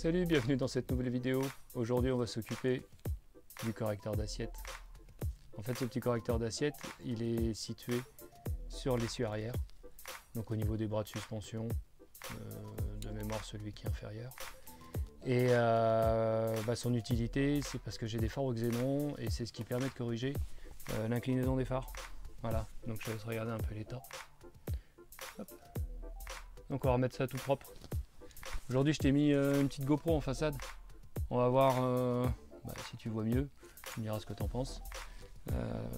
Salut, bienvenue dans cette nouvelle vidéo. Aujourd'hui on va s'occuper du correcteur d'assiette. En fait ce petit correcteur d'assiette il est situé sur l'essieu arrière, donc au niveau des bras de suspension, de mémoire celui qui est inférieur. Et son utilité c'est parce que j'ai des phares au xénon et c'est ce qui permet de corriger l'inclinaison des phares. Voilà, donc je laisse regarder un peu l'état. Donc on va remettre ça tout propre. Aujourd'hui je t'ai mis une petite GoPro en façade. On va voir si tu vois mieux, tu me diras ce que tu en penses.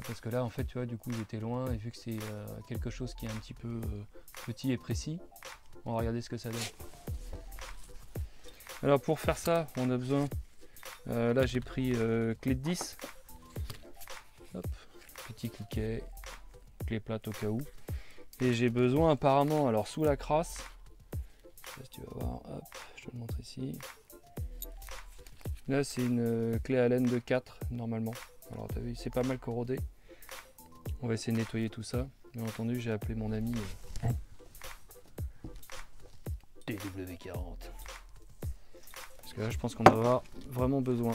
Parce que là en fait tu vois du coup j'étais loin et vu que c'est quelque chose qui est un petit peu petit et précis, on va regarder ce que ça donne. Alors pour faire ça on a besoin, là j'ai pris clé de 10, hop, petit cliquet, clé plate au cas où. Et j'ai besoin apparemment, alors sous la crasse, je sais pas si tu vas voir, hop, je te le montre ici. Là c'est une clé Allen de 4 normalement. Alors t'as vu, c'est pas mal corrodé. On va essayer de nettoyer tout ça. Bien entendu j'ai appelé mon ami DW40. Parce que là je pense qu'on en aura vraiment besoin.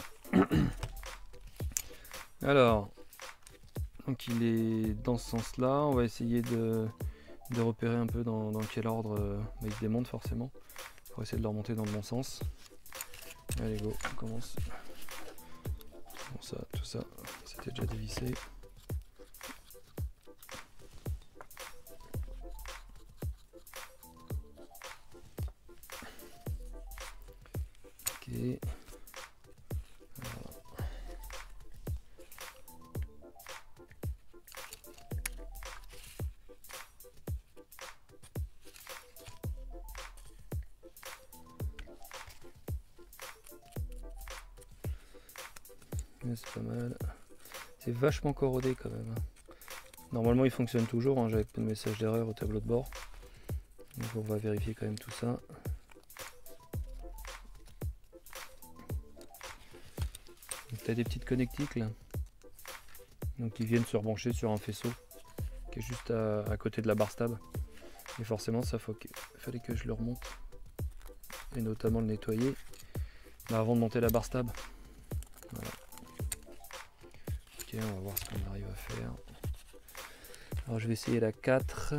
Alors, donc il est dans ce sens là, on va essayer de repérer un peu dans quel ordre il se démonte forcément, pour essayer de le remonter dans le bon sens. Allez go, on commence. Bon ça, tout ça, c'était déjà dévissé. Ok. C'est pas mal. C'est vachement corrodé quand même. Normalement il fonctionne toujours, hein. J'avais pas de message d'erreur au tableau de bord. Donc on va vérifier quand même tout ça. Tu as des petites connectiques là. Donc qui viennent se rebrancher sur un faisceau qui est juste à côté de la barre stab. Et forcément ça fallait que je le remonte. Et notamment le nettoyer avant de monter la barre stab. Voilà. Ok, on va voir ce qu'on arrive à faire. Alors je vais essayer la 4.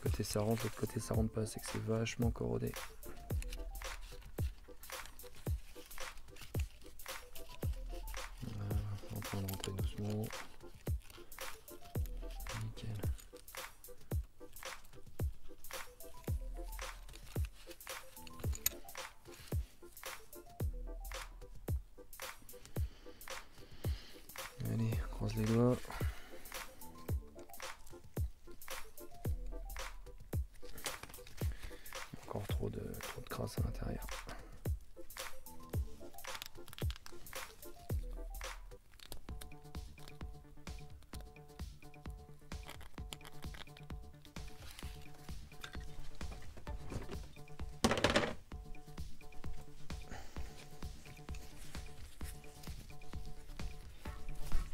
Côté ça rentre, l'autre côté ça rentre pas, c'est que c'est vachement corrodé. Voilà, on est en train de rentrer doucement. Nickel. Allez, on croise les doigts. Encore trop de crasse à l'intérieur.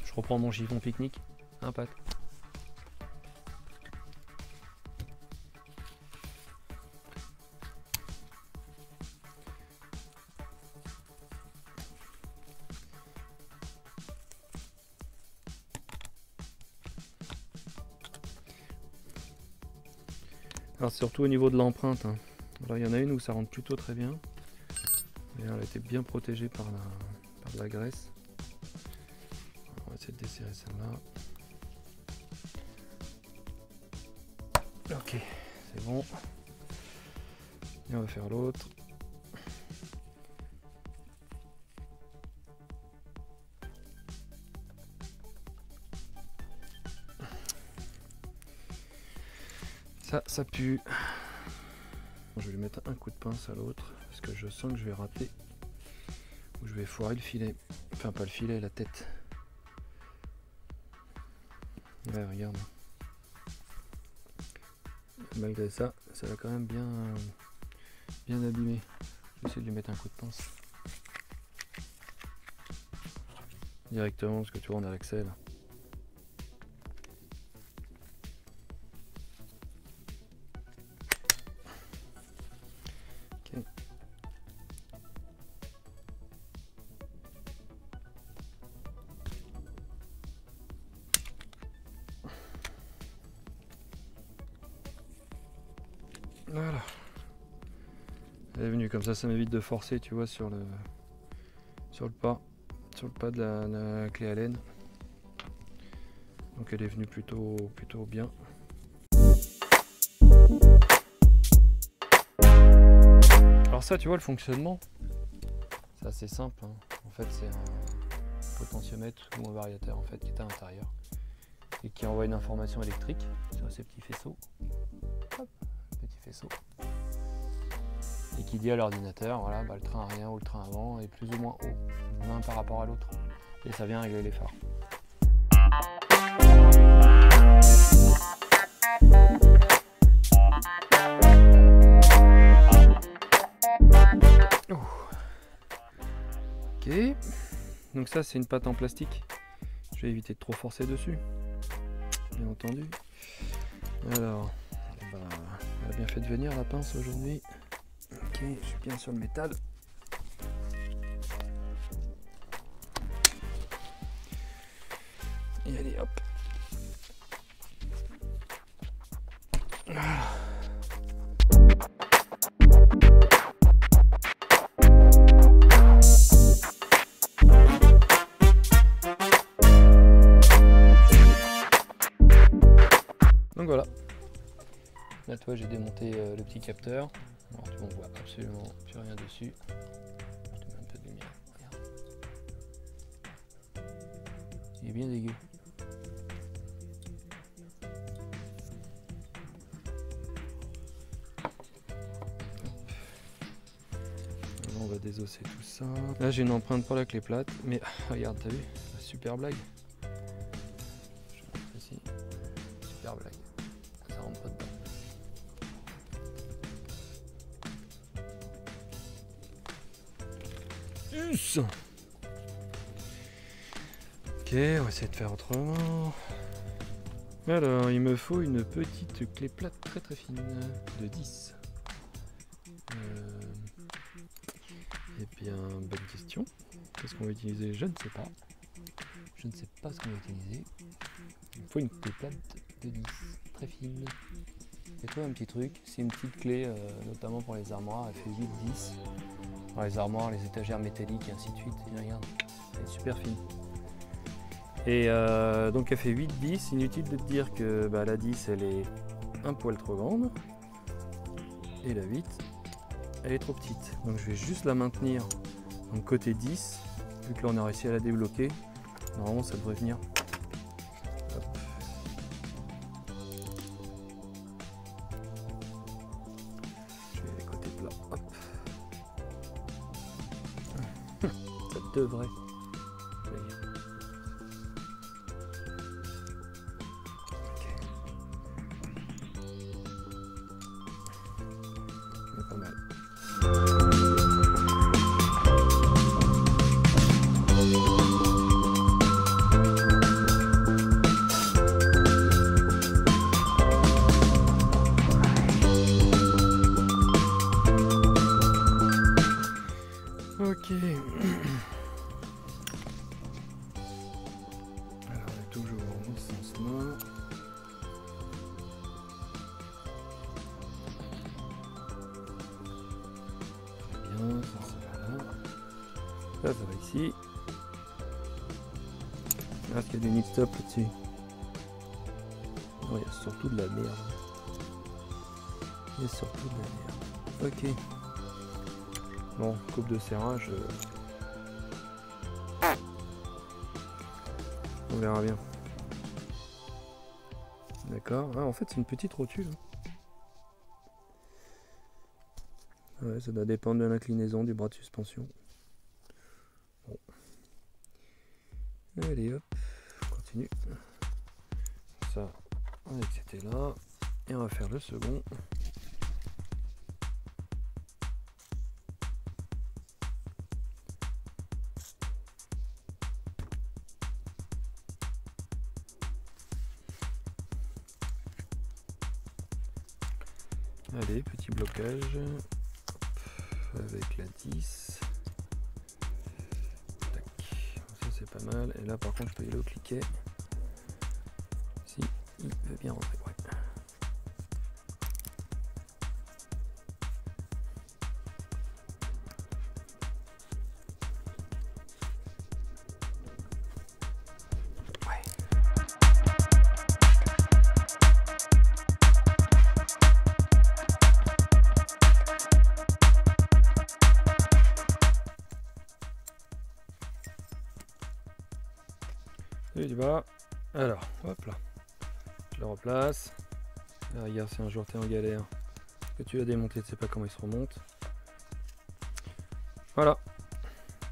Je reprends mon chiffon pique-nique, un pack. Alors surtout au niveau de l'empreinte, hein. Alors il y en a une où ça rentre plutôt très bien. Et elle a été bien protégée par la graisse. On va essayer de desserrer celle-là. Ok, c'est bon. Et on va faire l'autre. Ça pue. Je vais lui mettre un coup de pince à l'autre parce que je sens que je vais rater ou je vais foirer le filet. Enfin pas le filet, la tête. Ouais, regarde. Malgré ça, ça va quand même bien abîmé. Je vais essayer de lui mettre un coup de pince. Directement parce que tu vois on a l'accès là. Voilà. Elle est venue comme ça m'évite de forcer, tu vois, sur le pas de la clé Allen. Donc elle est venue plutôt bien. Alors ça, tu vois, le fonctionnement, c'est assez simple, hein. En fait, c'est un potentiomètre ou un variateur en fait qui est à l'intérieur et qui envoie une information électrique sur ces petits faisceaux. Hop, petit faisceau. Et qui dit à l'ordinateur, voilà, bah, le train arrière ou le train avant est plus ou moins haut, l'un par rapport à l'autre. Et ça vient régler les phares. Ok, donc ça c'est une pâte en plastique. Je vais éviter de trop forcer dessus, bien entendu. Alors, bah, elle a bien fait de venir la pince aujourd'hui. Ok, je suis bien sur le métal. Et allez hop. Voilà. Donc voilà. Là toi j'ai démonté le petit capteur. Alors tu vois, on voit absolument plus rien dessus. Je te mets un peu de lumière. Regarde. Il est bien dégueu. On va désosser tout ça. Là j'ai une empreinte pour la clé plate, mais regarde, t'as vu? Super blague. Je vais montrer ici. Super blague. Ça rentre pas dedans. Ok, on va essayer de faire autrement. Alors, il me faut une petite clé plate très fine de 10. Eh bien, bonne question. Qu'est-ce qu'on va utiliser? Je ne sais pas. Je ne sais pas ce qu'on va utiliser. Il me faut une clé plate de 10, très fine. Et toi, un petit truc, c'est une petite clé, notamment pour les armoires, elle fait 8-10. Les armoires, les étagères métalliques et ainsi de suite. Et regarde, elle est super fine. Et donc elle fait 8-10. Inutile de te dire que bah, la 10 elle est un poil trop grande. Et la 8 elle est trop petite. Donc je vais juste la maintenir en côté 10. Vu que là on a réussi à la débloquer. Normalement ça devrait venir. Hop. Je vais les côtés plats. Hop. Ça devrait. Pas mal. Ok. Alors on est toujours dans ce sens-là. Ça va ici. Ah, est-ce qu'il y a des mix stop là-dessus? Non, il y a surtout de la merde. Il y a surtout de la merde. Ok. Bon, coupe de serrage. On verra bien. D'accord. Ah, en fait, c'est une petite rotule. Ouais, ça doit dépendre de l'inclinaison du bras de suspension. Bon. Allez hop, on continue. Ça, on a que c'était là. Et on va faire le second. Allez, petit blocage. Hop, avec la 10. Tac. Ça c'est pas mal. Et là par contre je peux y aller au cliquet. Si il veut bien rentrer. Ouais. Celui du bas. Alors, hop là. Je le replace. Là, regarde, si un jour tu es en galère, que tu l'as démonté, tu sais pas comment il se remonte. Voilà.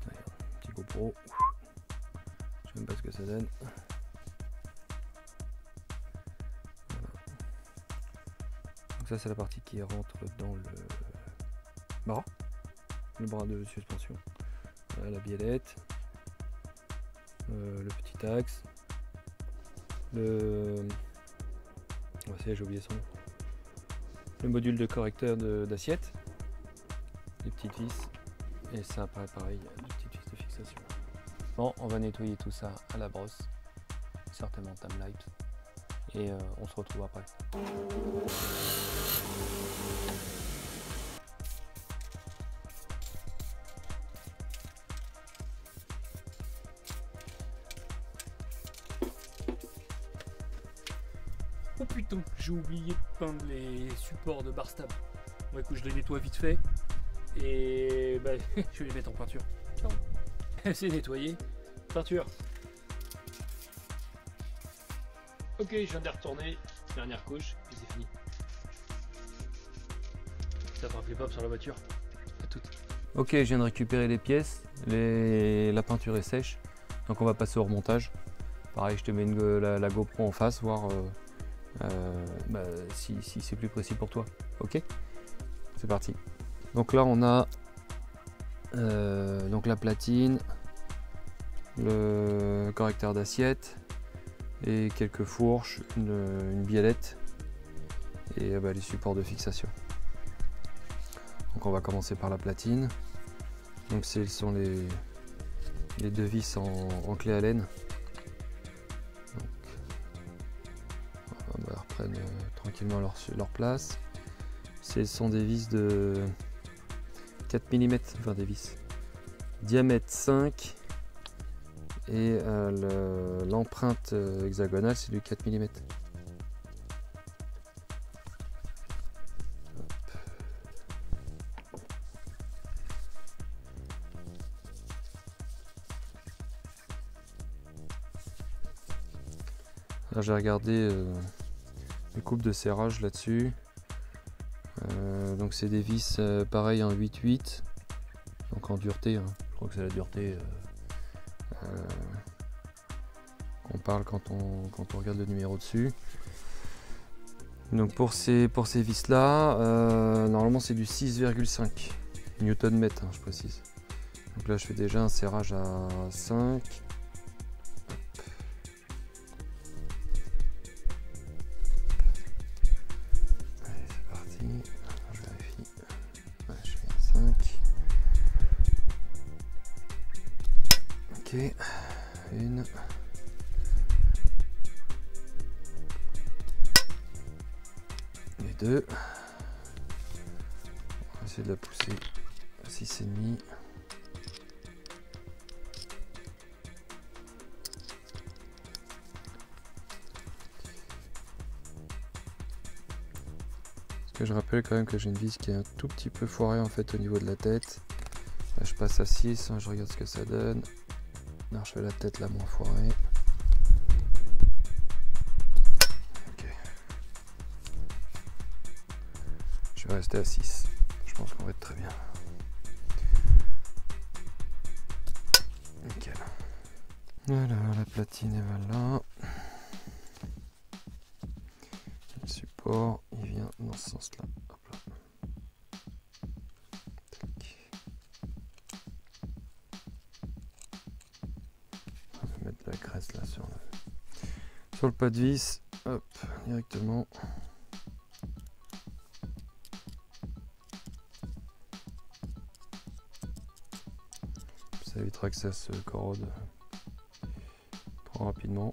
Allez, petit GoPro. Je sais même pas ce que ça donne. Voilà. Donc ça c'est la partie qui rentre dans le bras de suspension. Voilà, la biellette, le petit axe, j'ai oublié son nom. Le module de correcteur d'assiette, des petites vis, et ça apparaît pareil, des petites vis de fixation. Bon, on va nettoyer tout ça à la brosse, certainement time-lapse, et on se retrouve après. Oh putain, j'ai oublié de peindre les supports de bar stab. Bon écoute, je les nettoie vite fait. Et bah, je vais les mettre en peinture. Ciao. C'est nettoyé. Peinture. Ok, je viens de les retourner. Dernière couche, et c'est fini. Ça fera flip up sur la voiture. À toutes. Ok, je viens de récupérer les pièces. La peinture est sèche. Donc on va passer au remontage. Pareil, je te mets la GoPro en face, voir si c'est plus précis pour toi. Ok, c'est parti. Donc là on a donc la platine, le correcteur d'assiette et quelques fourches, une biellette et les supports de fixation. Donc on va commencer par la platine. Donc ce sont les deux vis en clé Allen. Elles reprennent tranquillement leur place. Ce sont des vis de 4 mm, enfin des vis diamètre 5 et l'empreinte hexagonale c'est du 4 mm. Là j'ai regardé les coupes de serrage là-dessus. Donc c'est des vis pareil en 8-8, donc en dureté, hein. Je crois que c'est la dureté qu'on parle quand on regarde le numéro dessus. Donc pour ces vis là, normalement c'est du 6,5 Nm, hein, je précise. Donc là je fais déjà un serrage à 5. Ok, une. Et deux. On va essayer de la pousser à 6,5. Parce que je rappelle quand même que j'ai une vis qui est un tout petit peu foirée en fait au niveau de la tête. Là je passe à 6, hein, je regarde ce que ça donne. Non, je fais la tête la moins foirée. Ok. Je vais rester à 6. Je pense qu'on va être très bien. Nickel. Alors, la platine est là. Le support, il vient dans ce sens-là. Hop là. On va mettre la graisse là sur le pas de vis. Hop, directement. Ça évitera que ça se corrode trop rapidement.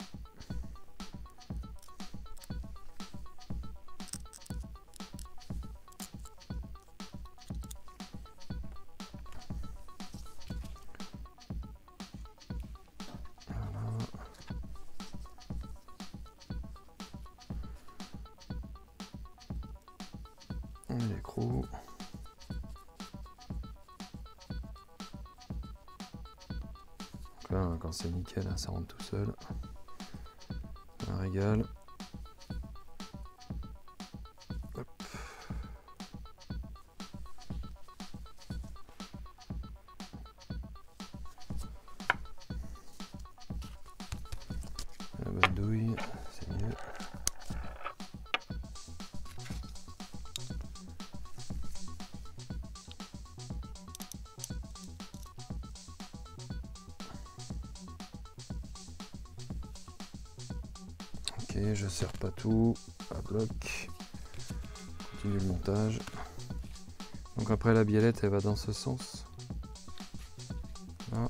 L'écrou. Donc là, quand c'est nickel, ça rentre tout seul. Un régal. Hop. La bonne douille, c'est mieux. Ok, je serre pas tout à bloc. Continue le montage. Donc après la biellette, elle va dans ce sens. Là.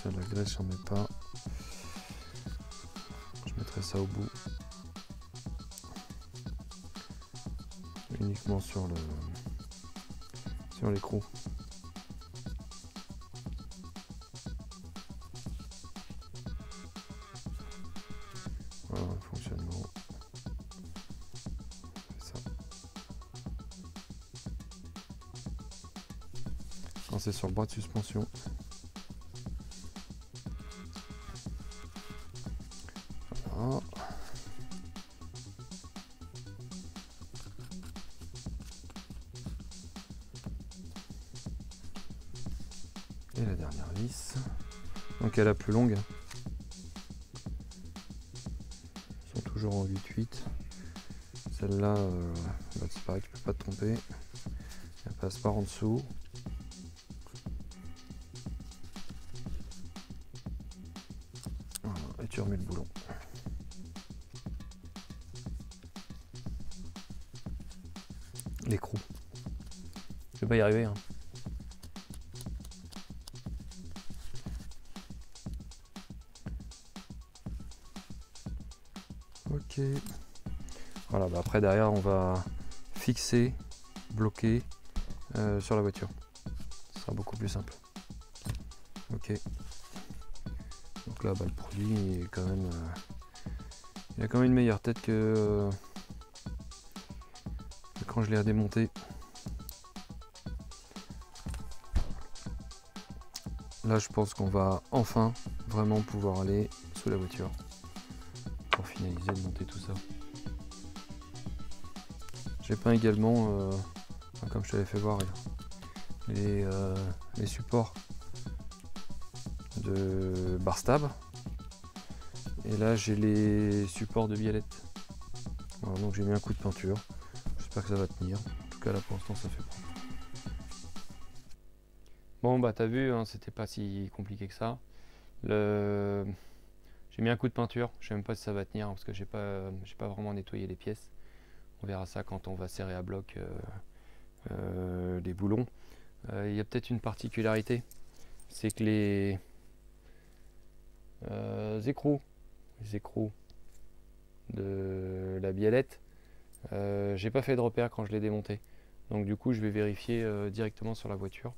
La graisse, j'en mets pas. Je mettrai ça au bout. Uniquement sur l'écrou. Voilà le fonctionnement. C'est ça. Quand c'est sur le bras de suspension. Voilà. Et la dernière vis. Donc elle est la plus longue. Ils sont toujours en 8-8. Celle-là, c'est pareil, tu peux pas te tromper. Elle passe par en dessous. Voilà, et tu remets le boulon. L'écrou. Je vais pas y arriver. Hein. Ok. Voilà, bah après derrière on va fixer, bloquer sur la voiture. Ce sera beaucoup plus simple. Ok. Donc là bah, le produit il est quand même il a quand même une meilleure tête que quand je l'ai redémonté. Là je pense qu'on va enfin vraiment pouvoir aller sous la voiture pour finaliser de monter tout ça. J'ai peint également, comme je t'avais fait voir, les supports de barstab. Et là j'ai les supports de biellette. Voilà, donc j'ai mis un coup de peinture. J'espère que ça va tenir. En tout cas là pour l'instant ça fait propre. Bon bah t'as vu, hein, c'était pas si compliqué que ça. J'ai mis un coup de peinture, je sais même pas si ça va tenir parce que j'ai pas vraiment nettoyé les pièces. On verra ça quand on va serrer à bloc les boulons. Il y a peut-être une particularité, c'est que les écrous de la biellette, j'ai pas fait de repère quand je l'ai démonté. Donc du coup je vais vérifier directement sur la voiture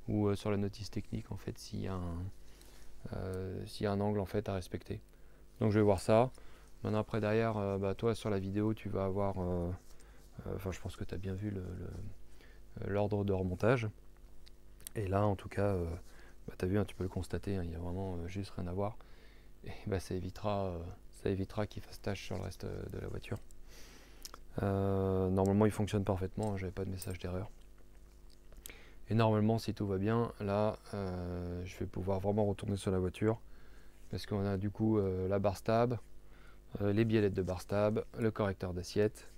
ou sur la notice technique en fait s'il y a un angle en fait à respecter. Donc je vais voir ça. Maintenant après derrière, bah, toi sur la vidéo tu vas avoir, enfin je pense que tu as bien vu l'ordre de remontage. Et là en tout cas, bah, tu as vu, hein, tu peux le constater, hein, il n'y a vraiment juste rien à voir. Et bah, ça évitera qu'il fasse tâche sur le reste de la voiture. Normalement il fonctionne parfaitement, hein, j'avais pas de message d'erreur. Et normalement si tout va bien, là je vais pouvoir vraiment retourner sur la voiture. Parce qu'on a du coup la barstab, les biellettes de barstab, le correcteur d'assiette.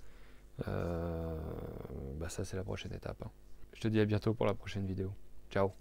Bah ça c'est la prochaine étape. Hein. Je te dis à bientôt pour la prochaine vidéo. Ciao.